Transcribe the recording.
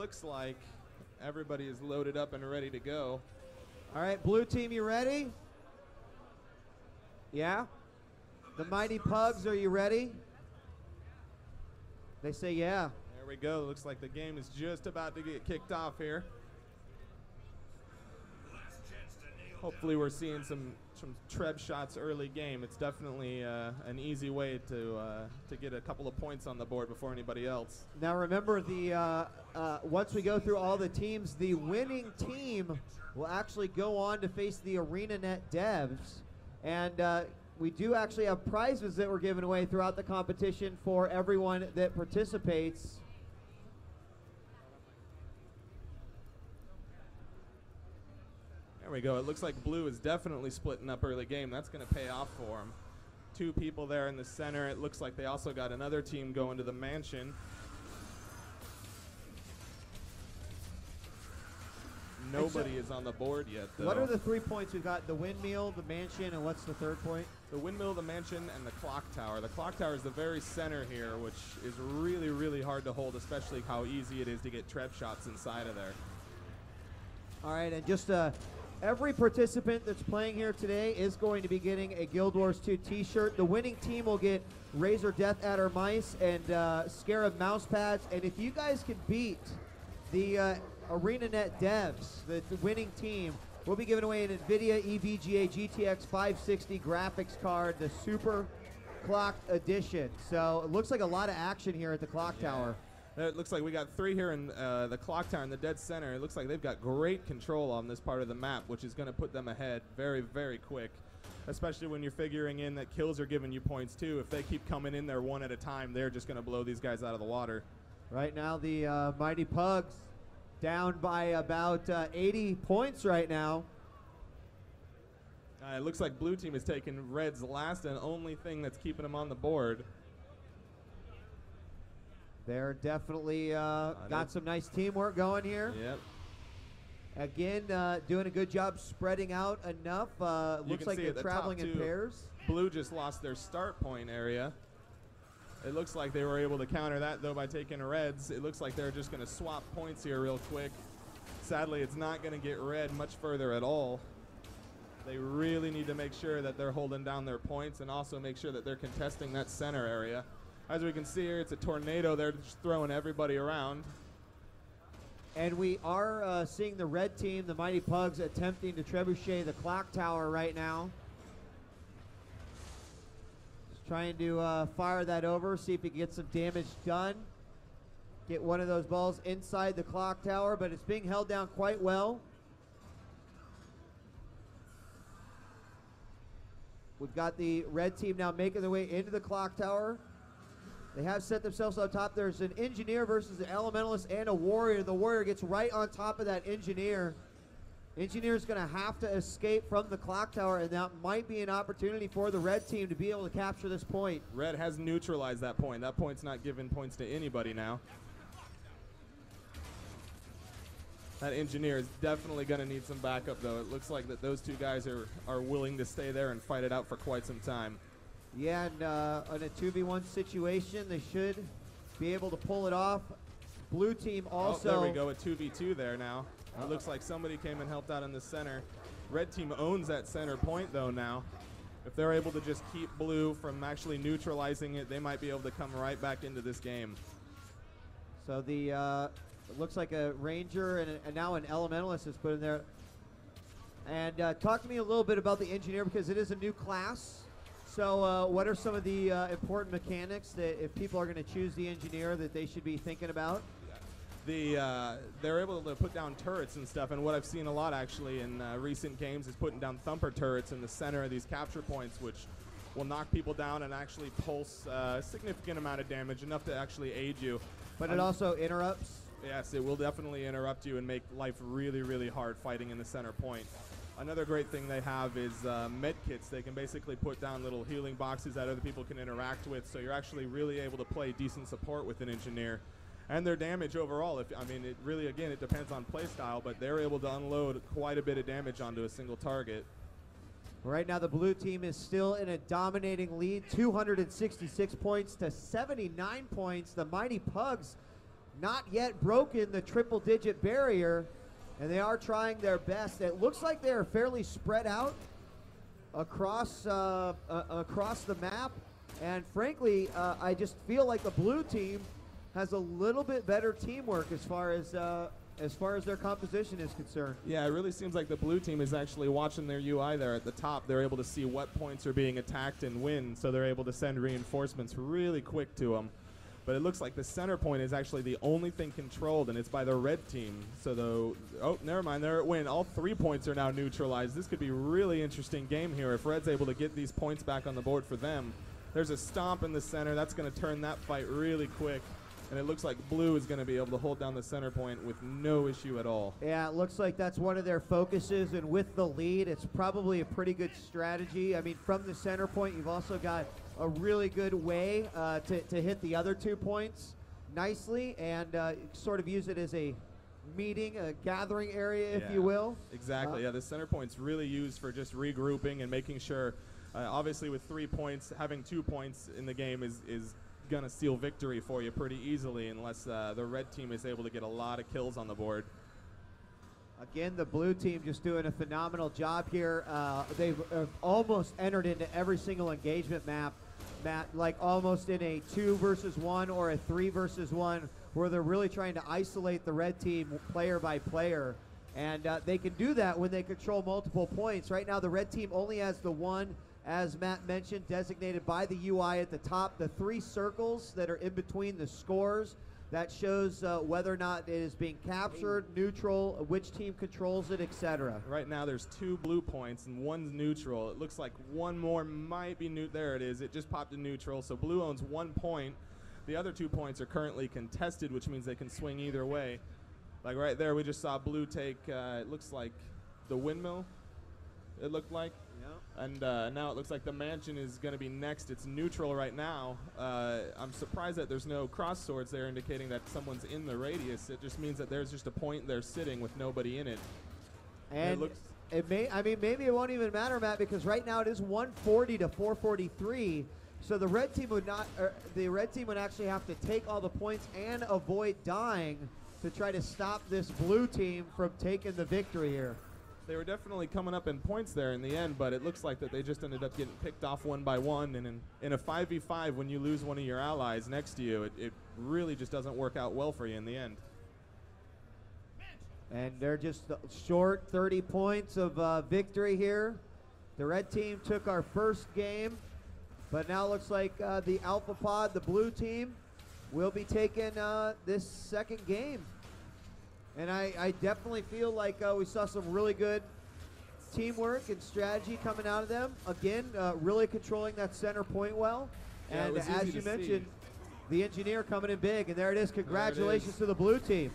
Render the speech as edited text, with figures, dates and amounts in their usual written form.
looks like everybody is loaded up and ready to go. All right, blue team, you ready? Yeah? The Mighty Pugs, are you ready? They say yeah. There we go. Looks like the game is just about to get kicked off here. Hopefully we're seeing some treb shots early game. It's definitely an easy way to get a couple of points on the board before anybody else. Now remember, once we go through all the teams, the winning team will actually go on to face the ArenaNet devs. And we do actually have prizes that we're giving away throughout the competition for everyone that participates. There we go. It looks like blue is definitely splitting up early game. That's going to pay off for them. 2 people there in the center. It looks like they also got another team going to the mansion. Nobody is on the board yet, though. What are the 3 points? We've got the windmill, the mansion, and what's the third point? The windmill, the mansion, and the clock tower. The clock tower is the very center here, which is really, really hard to hold, especially how easy it is to get treb shots inside of there. All right, and just every participant that's playing here today is going to be getting a Guild Wars 2 t-shirt. The winning team will get Razor Death Adder mice and Scarab mouse pads. And if you guys can beat the ArenaNet devs, the winning team, we'll be giving away an NVIDIA EVGA GTX 560 graphics card, the Super Clocked Edition. So it looks like a lot of action here at the Clock Tower. It looks like we got 3 here in the clock tower in the dead center. It looks like they've got great control on this part of the map, which is going to put them ahead very, very quick, especially when you're figuring in that kills are giving you points too. If they keep coming in there one at a time, they're just going to blow these guys out of the water. Right now the Mighty Pugs down by about 80 points right now. It looks like blue team is taking red's last and only thing that's keeping them on the board. They're definitely got some nice teamwork going here. Yep. Again, doing a good job spreading out enough. Looks like they're traveling in pairs. Blue just lost their start point area. It looks like they were able to counter that, though, by taking reds. It looks like they're just going to swap points here real quick. Sadly, it's not going to get red much further at all. They really need to make sure that they're holding down their points and also make sure that they're contesting that center area. As we can see here, it's a tornado. They're just throwing everybody around. And we are seeing the red team, the Mighty Pugs, attempting to trebuchet the clock tower right now. Just trying to fire that over, see if he can get some damage done. Get one of those balls inside the clock tower, but it's being held down quite well. We've got the red team now making their way into the clock tower. They have set themselves on top. There's an engineer versus an elementalist and a warrior. The warrior gets right on top of that engineer. Engineer's going to have to escape from the clock tower, and that might be an opportunity for the red team to be able to capture this point. Red has neutralized that point. That point's not giving points to anybody now. That engineer is definitely going to need some backup, though. It looks like that those 2 guys are willing to stay there and fight it out for quite some time. Yeah, and in a 2v1 situation, they should be able to pull it off. Blue team also. Oh, there we go, a 2v2 there now. It looks like somebody came and helped out in the center. Red team owns that center point, though, now. If they're able to just keep blue from actually neutralizing it, they might be able to come right back into this game. So the it looks like a ranger and now an elementalist is put in there. And talk to me a little bit about the engineer, because it is a new class. So what are some of the important mechanics that if people are going to choose the engineer that they should be thinking about? They're able to put down turrets and stuff, and what I've seen a lot actually in recent games is putting down thumper turrets in the center of these capture points, which will knock people down and actually pulse a significant amount of damage, enough to actually aid you. But it also interrupts? Yes, it will definitely interrupt you and make life really, really hard fighting in the center point. Another great thing they have is med kits. They can basically put down little healing boxes that other people can interact with, so you're actually really able to play decent support with an engineer. And their damage overall, it really, again, it depends on play style, but they're able to unload quite a bit of damage onto a single target. Right now the blue team is still in a dominating lead, 266 points to 79 points. The Mighty Pugs not yet broken the triple-digit barrier, and they are trying their best. It looks like they are fairly spread out across the map, and frankly, I just feel like the blue team has a little bit better teamwork as far as their composition is concerned. Yeah, it really seems like the blue team is actually watching their UI there at the top. They're able to see what points are being attacked and when, so they're able to send reinforcements really quick to them. But it looks like the center point is actually the only thing controlled, and it's by the red team. So oh, never mind, they're at win. All 3 points are now neutralized. This could be a really interesting game here if red's able to get these points back on the board for them. There's a stomp in the center. That's going to turn that fight really quick. And it looks like blue is going to be able to hold down the center point with no issue at all. Yeah, it looks like that's one of their focuses, and with the lead, it's probably a pretty good strategy. I mean, from the center point, you've also got a really good way to hit the other 2 points nicely and sort of use it as a meeting, a gathering area, if you will. Exactly, yeah, the center point's really used for just regrouping and making sure, obviously with 3 points, having 2 points in the game is gonna seal victory for you pretty easily unless the red team is able to get a lot of kills on the board. Again, the blue team just doing a phenomenal job here. They've almost entered into every single engagement map, like almost in a 2 versus 1 or a 3 versus 1, where they're really trying to isolate the red team player by player. And they can do that when they control multiple points. Right now, the red team only has the 1, as Matt mentioned, designated by the UI at the top. The 3 circles that are in between the scores, that shows whether or not it is being captured, neutral, which team controls it, etc. Right now there's 2 blue points and 1's neutral. It looks like 1 more might be new. There it is. It just popped in neutral. So blue owns 1 point. The other 2 points are currently contested, which means they can swing either way. Like right there, we just saw blue take, it looks like the windmill, it looked like. And now it looks like the mansion is going to be next. It's neutral right now. I'm surprised that there's no cross swords there indicating that someone's in the radius. It just means that there's just a point there sitting with nobody in it. And maybe it won't even matter, Matt, because right now it is 140 to 443. So the red team would actually have to take all the points and avoid dying to try to stop this blue team from taking the victory here. They were definitely coming up in points there in the end, but it looks like that they just ended up getting picked off 1 by 1. And in a 5v5, when you lose one of your allies next to you, it really just doesn't work out well for you in the end. And they're just short 30 points of victory here. The red team took our first game, but now looks like the Alpha Pod, the blue team, will be taking this second game. And I definitely feel like we saw some really good teamwork and strategy coming out of them. Again, really controlling that center point well. Yeah, and as you mentioned, the engineer coming in big. And there it is. Congratulations to the blue team.